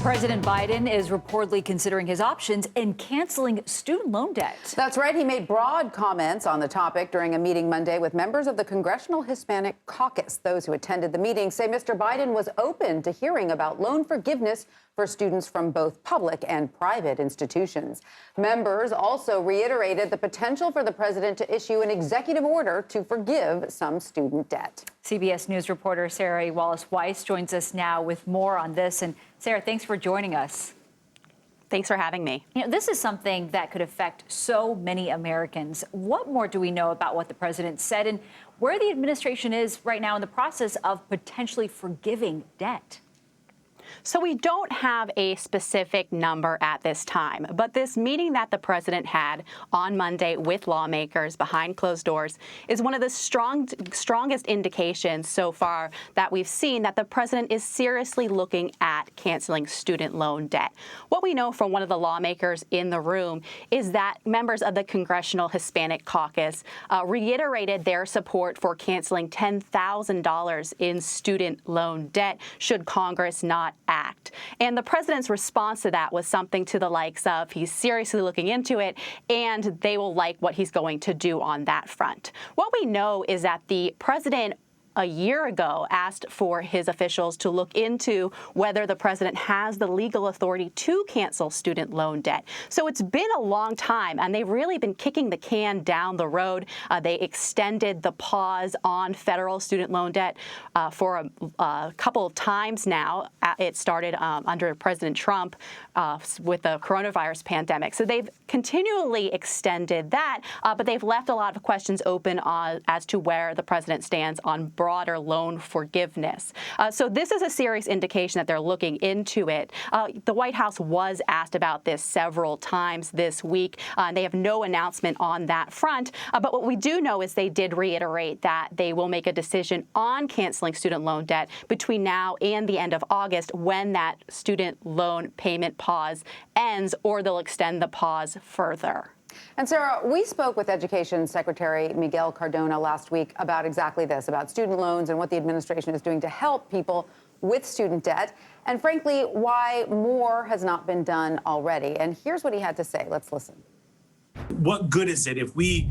President Biden is reportedly considering his options in canceling student loan debt. That's right. He made broad comments on the topic during a meeting Monday with members of the Congressional Hispanic Caucus. Those who attended the meeting say Mr. Biden was open to hearing about loan forgiveness for students from both public and private institutions. Members also reiterated the potential for the president to issue an executive order to forgive some student debt. CBS News reporter Sarah Ewall-Wice joins us now with more on this. And Sarah, thanks for joining us. Thanks for having me. You know, this is something that could affect so many Americans. What more do we know about what the president said and where the administration is right now in the process of potentially forgiving debt? So we don't have a specific number at this time, but this meeting that the president had on Monday with lawmakers behind closed doors is one of the strongest indications so far that we've seen that the president is seriously looking at canceling student loan debt. What we know from one of the lawmakers in the room is that members of the Congressional Hispanic Caucus reiterated their support for canceling $10,000 in student loan debt should Congress not act. And the president's response to that was something to the likes of he's seriously looking into it and they will like what he's going to do on that front. What we know is that the president a year ago asked for his officials to look into whether the president has the legal authority to cancel student loan debt. So it's been a long time, and they've really been kicking the can down the road. They extended the pause on federal student loan debt for a couple of times now. It started under President Trump with the coronavirus pandemic. So they've continually extended that, but they've left a lot of questions open as to where the president stands on broader loan forgiveness. So this is a serious indication that they're looking into it. The White House was asked about this several times this week. They have no announcement on that front. But what we do know is they did reiterate that they will make a decision on canceling student loan debt between now and the end of August when that student loan payment pause ends, or they'll extend the pause further. And Sarah, we spoke with Education Secretary Miguel Cardona last week about exactly this, about student loans and what the administration is doing to help people with student debt, and frankly, why more has not been done already. And here's what he had to say. Let's listen. What good is it if we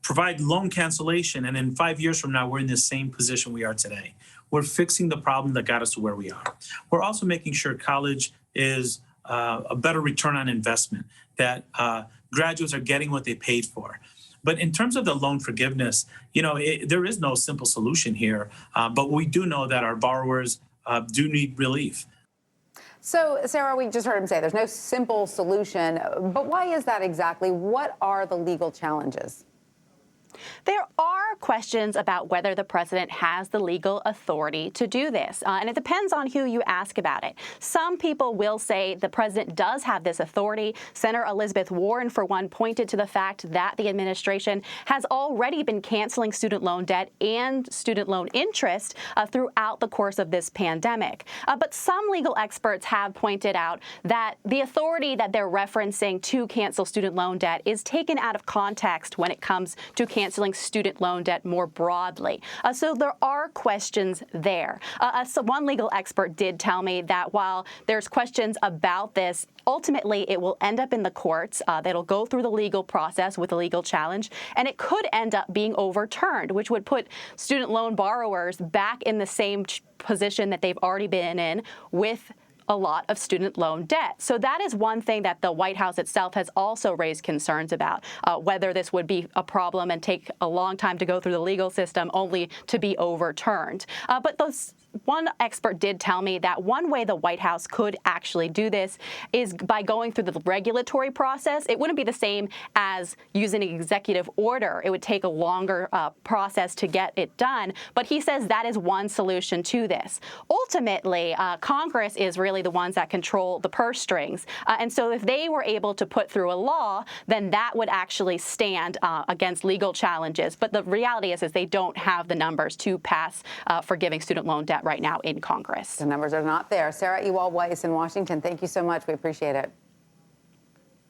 provide loan cancellation and in 5 years from now, we're in the same position we are today? We're fixing the problem that got us to where we are. We're also making sure college is a better return on investment, that graduates are getting what they paid for. But in terms of the loan forgiveness, you know, there is no simple solution here. But we do know that our borrowers do need relief. So, Sarah, we just heard him say there's no simple solution. But why is that exactly? What are the legal challenges? There are questions about whether the president has the legal authority to do this, and it depends on who you ask about it. Some people will say the president does have this authority. Senator Elizabeth Warren, for one, pointed to the fact that the administration has already been canceling student loan debt and student loan interest throughout the course of this pandemic. But some legal experts have pointed out that the authority that they're referencing to cancel student loan debt is taken out of context when it comes to canceling student loan debt more broadly. So there are questions there. So one legal expert did tell me that while there's questions about this, ultimately it will end up in the courts. That'll go through the legal process with a legal challenge, and it could end up being overturned, which would put student loan borrowers back in the same position that they've already been in with a lot of student loan debt. So that is one thing that the White House itself has also raised concerns about, whether this would be a problem and take a long time to go through the legal system only to be overturned. But one expert did tell me that one way the White House could actually do this is by going through the regulatory process. It wouldn't be the same as using an executive order. It would take a longer process to get it done. But he says that is one solution to this. Ultimately, Congress is really the ones that control the purse strings. And so if they were able to put through a law, then that would actually stand against legal challenges. But the reality is they don't have the numbers to pass forgiving student loan debt right now in Congress. The numbers are not there. Sarah Ewall-Wice in Washington, thank you so much. We appreciate it.